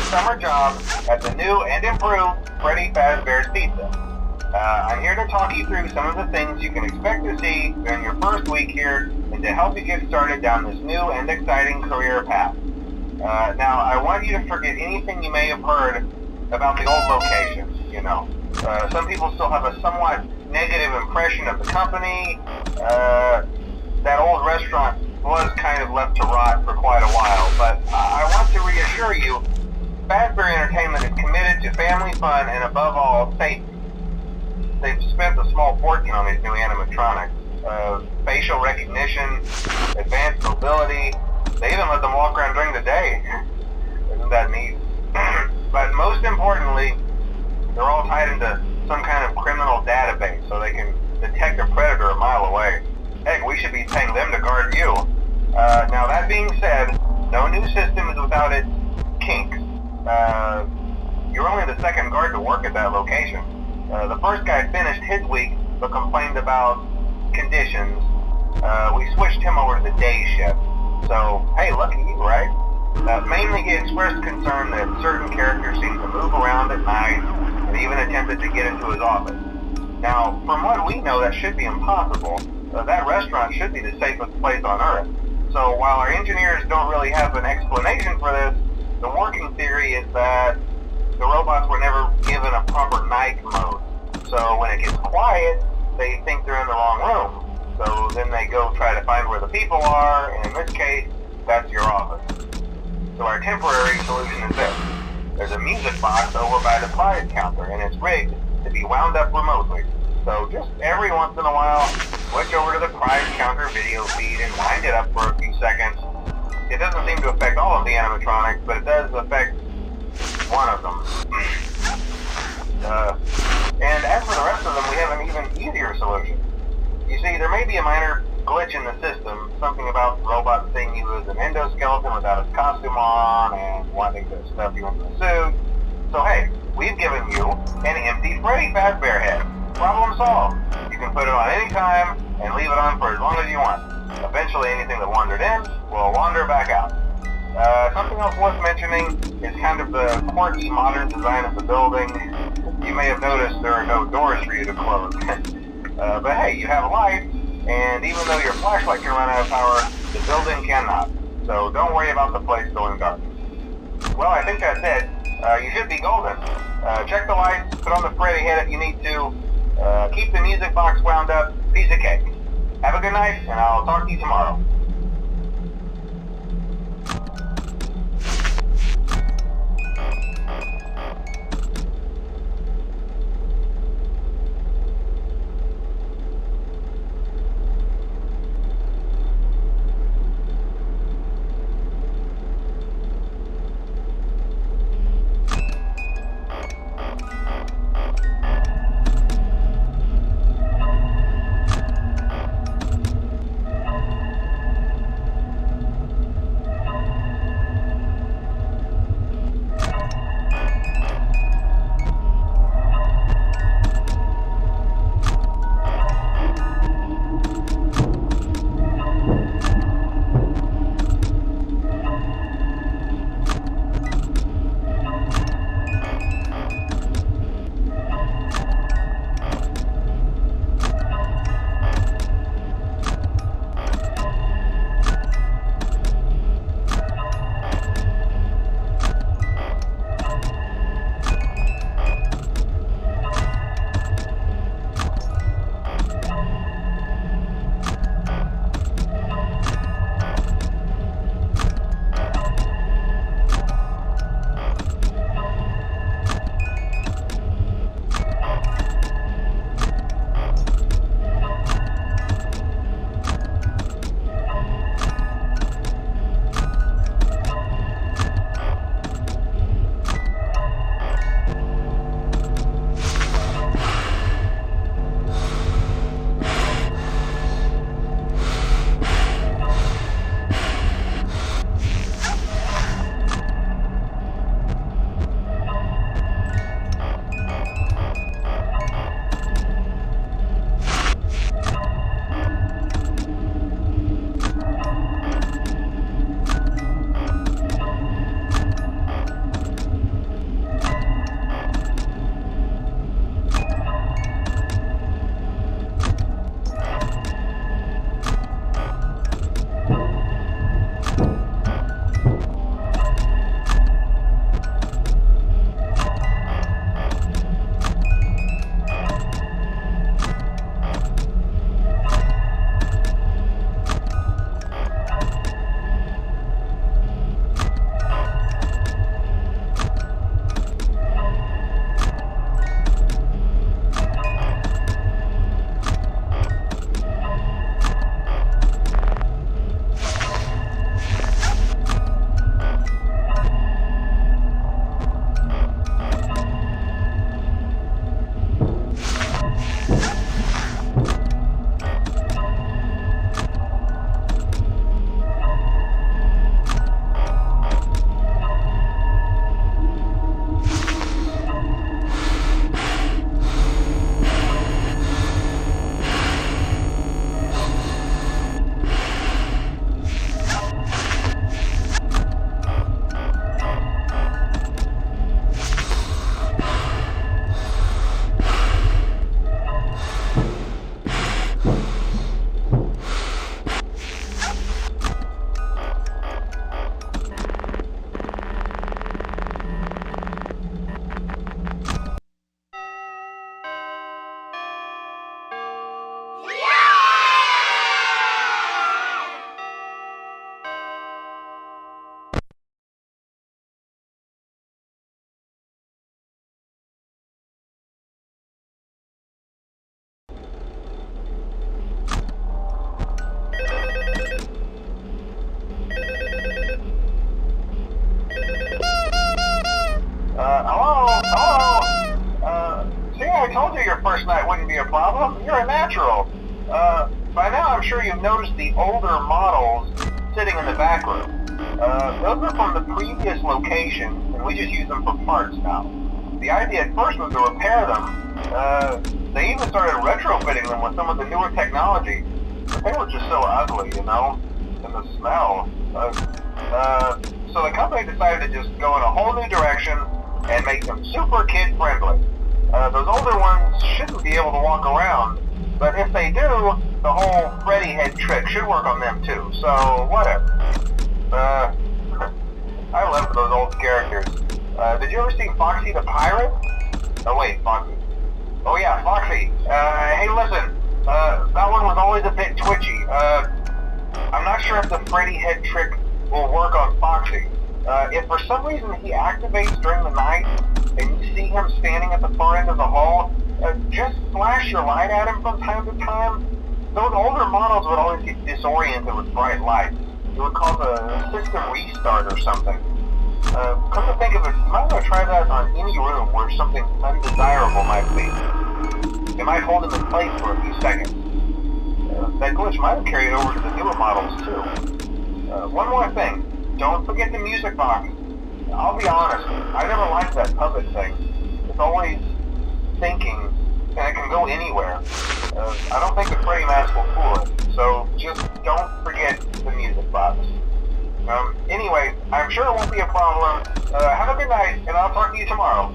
summer job at the new and improved Freddy Fazbear's Pizza. I'm here to talk you through some of the things you can expect to see during your first week here and to help you get started down this new and exciting career path. Now, I want you to forget anything you may have heard about the old location, you know. Some people still have a somewhat negative impression of the company. That old restaurant was kind of left to rot for quite a while, but I want to reassure you, Fazbear Entertainment is committed to family fun and above all, safety. They've spent a small fortune on these new animatronics. Facial recognition, advanced mobility, they even let them walk around during the day. Isn't that neat? But most importantly, they're all tied into some kind of criminal database so they can detect a predator a mile away. Heck, we should be paying them to guard you. Now that being said, no new system is without its kinks. You're only the second guard to work at that location. The first guy finished his week but complained about conditions. We switched him over to the day shift. So, hey, lucky you, right? Mainly he expressed concern that certain characters seem to move around at night and even attempted to get into his office. Now, from what we know, that should be impossible. That restaurant should be the safest place on Earth. So while our engineers don't really have an explanation for this, the working theory is that the robots were never given a proper night mode. So when it gets quiet, they think they're in the wrong room. So then they go try to find where the people are, and in this case, that's your office. So our temporary solution is this. There's a music box over by the prize counter, and it's rigged to be wound up remotely. So just every once in a while, switch over to the prize counter video feed and wind it up for a few seconds. It doesn't seem to affect all of the animatronics, but it does affect one of them. And as for the rest of them, we have an even easier solution. You see, there may be a minor glitch in the system, something about robots seeing you as an endoskeleton without his costume on and wanting to stuff you into the suit. So hey, we've given you an empty Freddy Fazbear head. Problem solved. You can put it on any time and leave it on for as long as you want. Eventually anything that wandered in will wander back out. Something else worth mentioning is kind of the quartz modern design of the building. You may have noticed there are no doors for you to close. But hey, you have a light, and even though your flashlight can run out of power, the building cannot. So don't worry about the place going dark. Well, I think that's it. You should be golden. Check the lights, put on the Freddy head if you need to. Keep the music box wound up. Piece of cake. Have a good night, and I'll talk to you tomorrow. I told you your first night wouldn't be a problem. You're a natural. By now I'm sure you've noticed the older models sitting in the back room. Those are from the previous location, and we just use them for parts now. The idea at first was to repair them. They even started retrofitting them with some of the newer technology. But they were just so ugly, you know? And the smell. So the company decided to just go in a whole new direction and make them super kid-friendly. Those older ones shouldn't be able to walk around, but if they do, the whole Freddy head trick should work on them too, so whatever. I love those old characters. Did you ever see Foxy the Pirate? Oh wait, Foxy. Oh yeah, Foxy. Hey listen, that one was always a bit twitchy. I'm not sure if the Freddy head trick will work on Foxy. If for some reason he activates during the night, and you see him standing at the far end of the hall, just flash your light at him from time to time. Those older models would always get disoriented with bright lights. It would cause a system restart or something. Come to think of it, you might want to try that on any room where something undesirable might be. It might hold him in place for a few seconds. That glitch might have carried over to the newer models too. One more thing, don't forget the music box. I'll be honest, I never liked that puppet thing. It's always thinking, and it can go anywhere. I don't think the Freddy mask will fool it, so just don't forget the music box. Anyway, I'm sure it won't be a problem. Have a good night, and I'll talk to you tomorrow.